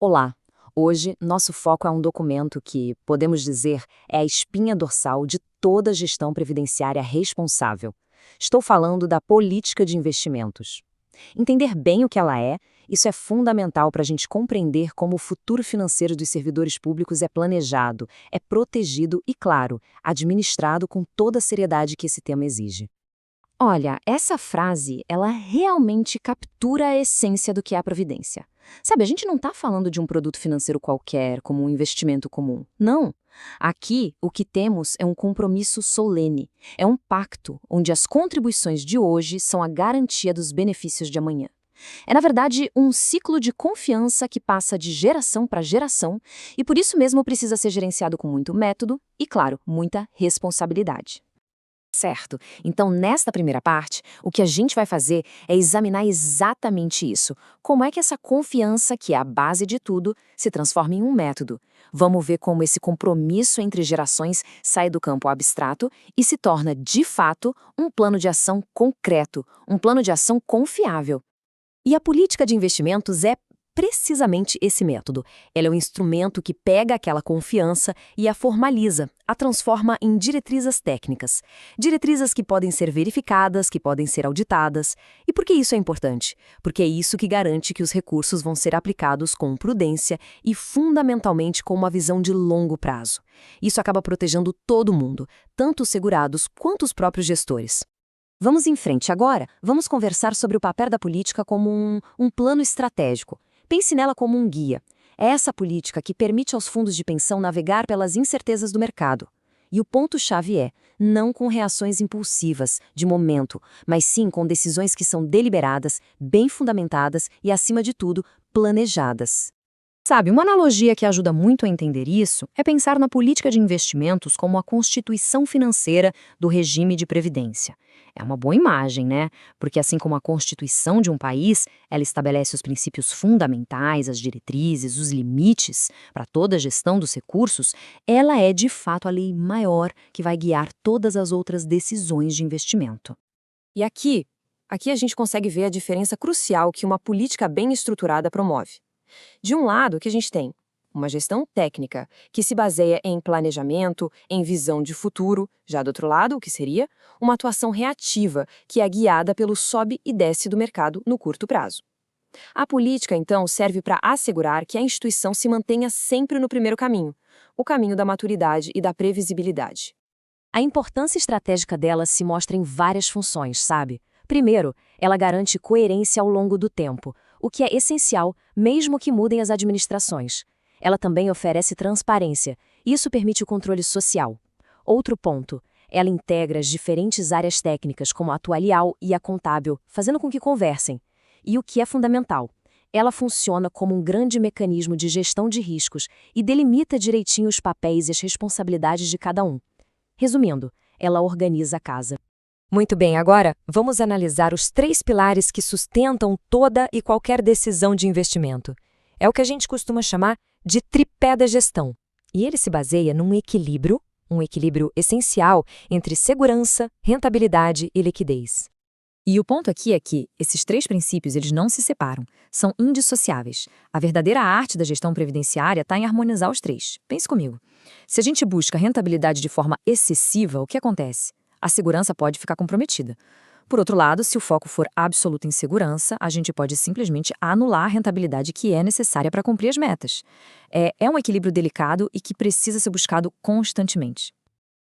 Olá! Hoje, nosso foco é um documento que, podemos dizer, é a espinha dorsal de toda gestão previdenciária responsável. Estou falando da política de investimentos. Entender bem o que ela é, isso é fundamental para a gente compreender como o futuro financeiro dos servidores públicos é planejado, é protegido e, claro, administrado com toda a seriedade que esse tema exige. Olha, essa frase, ela realmente captura a essência do que é a previdência. Sabe, a gente não está falando de um produto financeiro qualquer, como um investimento comum. Não. Aqui, o que temos é um compromisso solene. É um pacto onde as contribuições de hoje são a garantia dos benefícios de amanhã. É, na verdade, um ciclo de confiança que passa de geração para geração e por isso mesmo precisa ser gerenciado com muito método e, claro, muita responsabilidade. Certo. Então, nesta primeira parte, o que a gente vai fazer é examinar exatamente isso. Como é que essa confiança, que é a base de tudo, se transforma em um método? Vamos ver como esse compromisso entre gerações sai do campo abstrato e se torna, de fato, um plano de ação concreto, um plano de ação confiável. E a política de investimentos é precisamente esse método. Ela é um instrumento que pega aquela confiança e a formaliza, a transforma em diretrizes técnicas. Diretrizes que podem ser verificadas, que podem ser auditadas. E por que isso é importante? Porque é isso que garante que os recursos vão ser aplicados com prudência e, fundamentalmente, com uma visão de longo prazo. Isso acaba protegendo todo mundo, tanto os segurados quanto os próprios gestores. Vamos em frente agora. Vamos conversar sobre o papel da política como um plano estratégico. Pense nela como um guia. É essa política que permite aos fundos de pensão navegar pelas incertezas do mercado. E o ponto-chave é, não com reações impulsivas, de momento, mas sim com decisões que são deliberadas, bem fundamentadas e, acima de tudo, planejadas. Sabe, uma analogia que ajuda muito a entender isso é pensar na política de investimentos como a constituição financeira do regime de previdência. É uma boa imagem, né? Porque assim como a constituição de um país, ela estabelece os princípios fundamentais, as diretrizes, os limites para toda a gestão dos recursos, ela é de fato a lei maior que vai guiar todas as outras decisões de investimento. E aqui a gente consegue ver a diferença crucial que uma política bem estruturada promove. De um lado, o que a gente tem? Uma gestão técnica, que se baseia em planejamento, em visão de futuro. Já do outro lado, o que seria? Uma atuação reativa, que é guiada pelo sobe e desce do mercado no curto prazo. A política, então, serve para assegurar que a instituição se mantenha sempre no primeiro caminho, o caminho da maturidade e da previsibilidade. A importância estratégica dela se mostra em várias funções, sabe? Primeiro, ela garante coerência ao longo do tempo, o que é essencial, mesmo que mudem as administrações. Ela também oferece transparência, e isso permite o controle social. Outro ponto, ela integra as diferentes áreas técnicas, como a atuarial e a contábil, fazendo com que conversem. E o que é fundamental, ela funciona como um grande mecanismo de gestão de riscos e delimita direitinho os papéis e as responsabilidades de cada um. Resumindo, ela organiza a casa. Muito bem, agora vamos analisar os 3 pilares que sustentam toda e qualquer decisão de investimento. É o que a gente costuma chamar de tripé da gestão. E ele se baseia num equilíbrio, um equilíbrio essencial entre segurança, rentabilidade e liquidez. E o ponto aqui é que esses 3 princípios eles não se separam, são indissociáveis. A verdadeira arte da gestão previdenciária está em harmonizar os 3. Pense comigo. Se a gente busca rentabilidade de forma excessiva, o que acontece? A segurança pode ficar comprometida. Por outro lado, se o foco for absoluto em segurança, a gente pode simplesmente anular a rentabilidade que é necessária para cumprir as metas. É um equilíbrio delicado e que precisa ser buscado constantemente.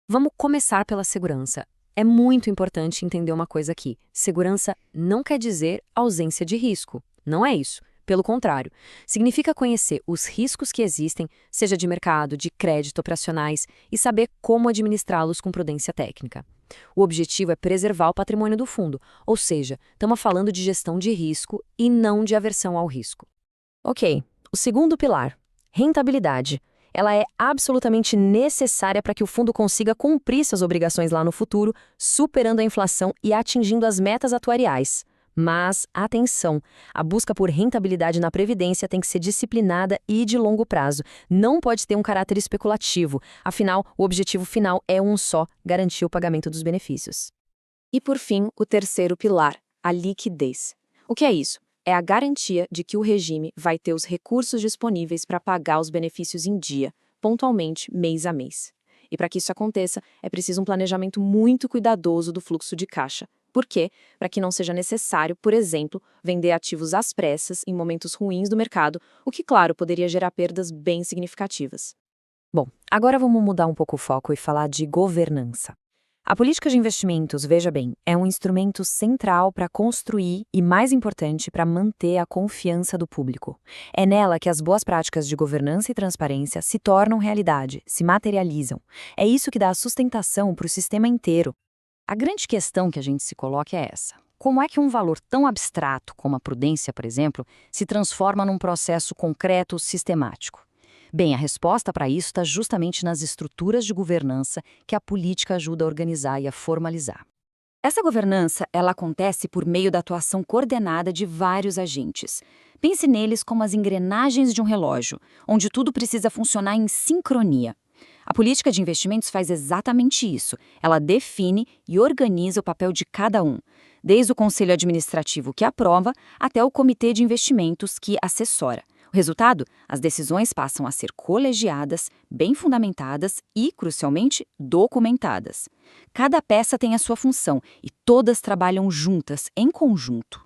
Vamos começar pela segurança. É muito importante entender uma coisa aqui. Segurança não quer dizer ausência de risco. Não é isso. Pelo contrário, significa conhecer os riscos que existem, seja de mercado, de crédito, operacionais, e saber como administrá-los com prudência técnica. O objetivo é preservar o patrimônio do fundo, ou seja, estamos falando de gestão de risco e não de aversão ao risco. Ok, o segundo pilar, rentabilidade. Ela é absolutamente necessária para que o fundo consiga cumprir suas obrigações lá no futuro, superando a inflação e atingindo as metas atuariais. Mas, atenção, a busca por rentabilidade na previdência tem que ser disciplinada e de longo prazo. Não pode ter um caráter especulativo. Afinal, o objetivo final é um só, garantir o pagamento dos benefícios. E por fim, o terceiro pilar, a liquidez. O que é isso? é a garantia de que o regime vai ter os recursos disponíveis para pagar os benefícios em dia, pontualmente, mês a mês. E para que isso aconteça, é preciso um planejamento muito cuidadoso do fluxo de caixa. Por quê? Para que não seja necessário, por exemplo, vender ativos às pressas em momentos ruins do mercado, o que, claro, poderia gerar perdas bem significativas. Bom, agora vamos mudar um pouco o foco e falar de governança. A política de investimentos, veja bem, é um instrumento central para construir e, mais importante, para manter a confiança do público. É nela que as boas práticas de governança e transparência se tornam realidade, se materializam. É isso que dá a sustentação para o sistema inteiro. A grande questão que a gente se coloca é essa. Como é que um valor tão abstrato como a prudência, por exemplo, se transforma num processo concreto, sistemático? Bem, a resposta para isso está justamente nas estruturas de governança que a política ajuda a organizar e a formalizar. Essa governança, ela acontece por meio da atuação coordenada de vários agentes. Pense neles como as engrenagens de um relógio, onde tudo precisa funcionar em sincronia. A política de investimentos faz exatamente isso. Ela define e organiza o papel de cada um, desde o conselho administrativo que aprova até o comitê de investimentos que assessora. O resultado? As decisões passam a ser colegiadas, bem fundamentadas e, crucialmente, documentadas. Cada peça tem a sua função e todas trabalham juntas, em conjunto.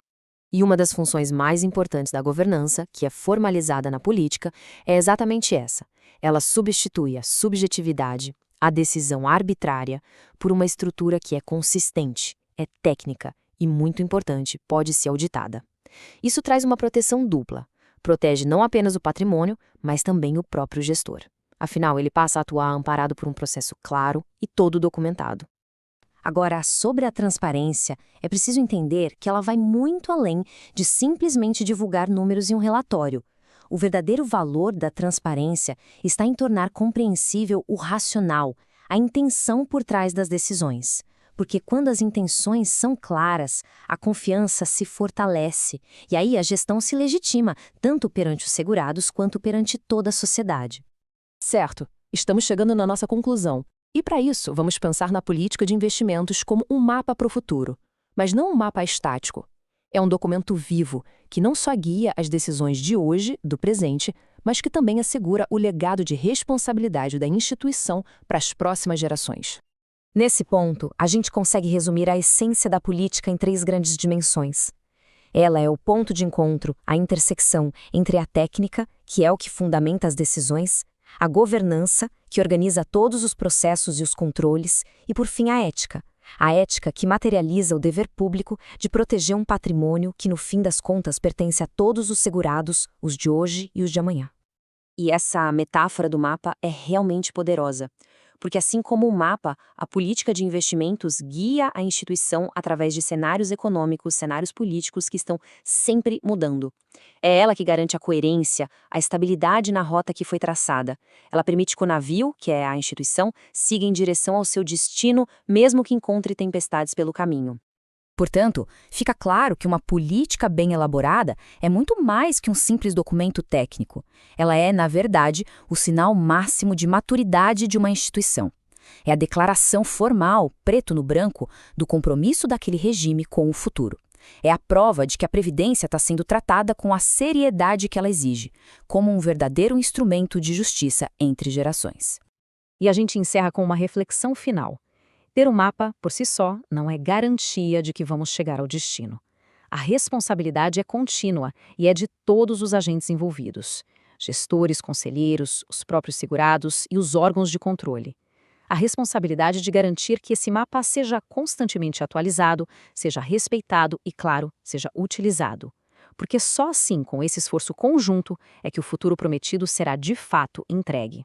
E uma das funções mais importantes da governança, que é formalizada na política, é exatamente essa. Ela substitui a subjetividade, a decisão arbitrária, por uma estrutura que é consistente, é técnica e, muito importante, pode ser auditada. Isso traz uma proteção dupla. Protege não apenas o patrimônio, mas também o próprio gestor. Afinal, ele passa a atuar amparado por um processo claro e todo documentado. Agora, sobre a transparência, é preciso entender que ela vai muito além de simplesmente divulgar números em um relatório. O verdadeiro valor da transparência está em tornar compreensível o racional, a intenção por trás das decisões. Porque quando as intenções são claras, a confiança se fortalece e aí a gestão se legitima, tanto perante os segurados quanto perante toda a sociedade. Certo, estamos chegando na nossa conclusão. E para isso, vamos pensar na política de investimentos como um mapa para o futuro. Mas não um mapa estático. É um documento vivo, que não só guia as decisões de hoje, do presente, mas que também assegura o legado de responsabilidade da instituição para as próximas gerações. Nesse ponto, a gente consegue resumir a essência da política em 3 grandes dimensões. Ela é o ponto de encontro, a intersecção entre a técnica, que é o que fundamenta as decisões, a governança, que organiza todos os processos e os controles, e, por fim, a ética que materializa o dever público de proteger um patrimônio que, no fim das contas, pertence a todos os segurados, os de hoje e os de amanhã. E essa metáfora do mapa é realmente poderosa. Porque assim como o mapa, a política de investimentos guia a instituição através de cenários econômicos, cenários políticos que estão sempre mudando. É ela que garante a coerência, a estabilidade na rota que foi traçada. Ela permite que o navio, que é a instituição, siga em direção ao seu destino, mesmo que encontre tempestades pelo caminho. Portanto, fica claro que uma política bem elaborada é muito mais que um simples documento técnico. Ela é, na verdade, o sinal máximo de maturidade de uma instituição. É a declaração formal, preto no branco, do compromisso daquele regime com o futuro. É a prova de que a Previdência está sendo tratada com a seriedade que ela exige, como um verdadeiro instrumento de justiça entre gerações. E a gente encerra com uma reflexão final. Ter um mapa, por si só, não é garantia de que vamos chegar ao destino. A responsabilidade é contínua e é de todos os agentes envolvidos: gestores, conselheiros, os próprios segurados e os órgãos de controle. A responsabilidade de garantir que esse mapa seja constantemente atualizado, seja respeitado e, claro, seja utilizado. Porque só assim, com esse esforço conjunto, é que o futuro prometido será de fato entregue.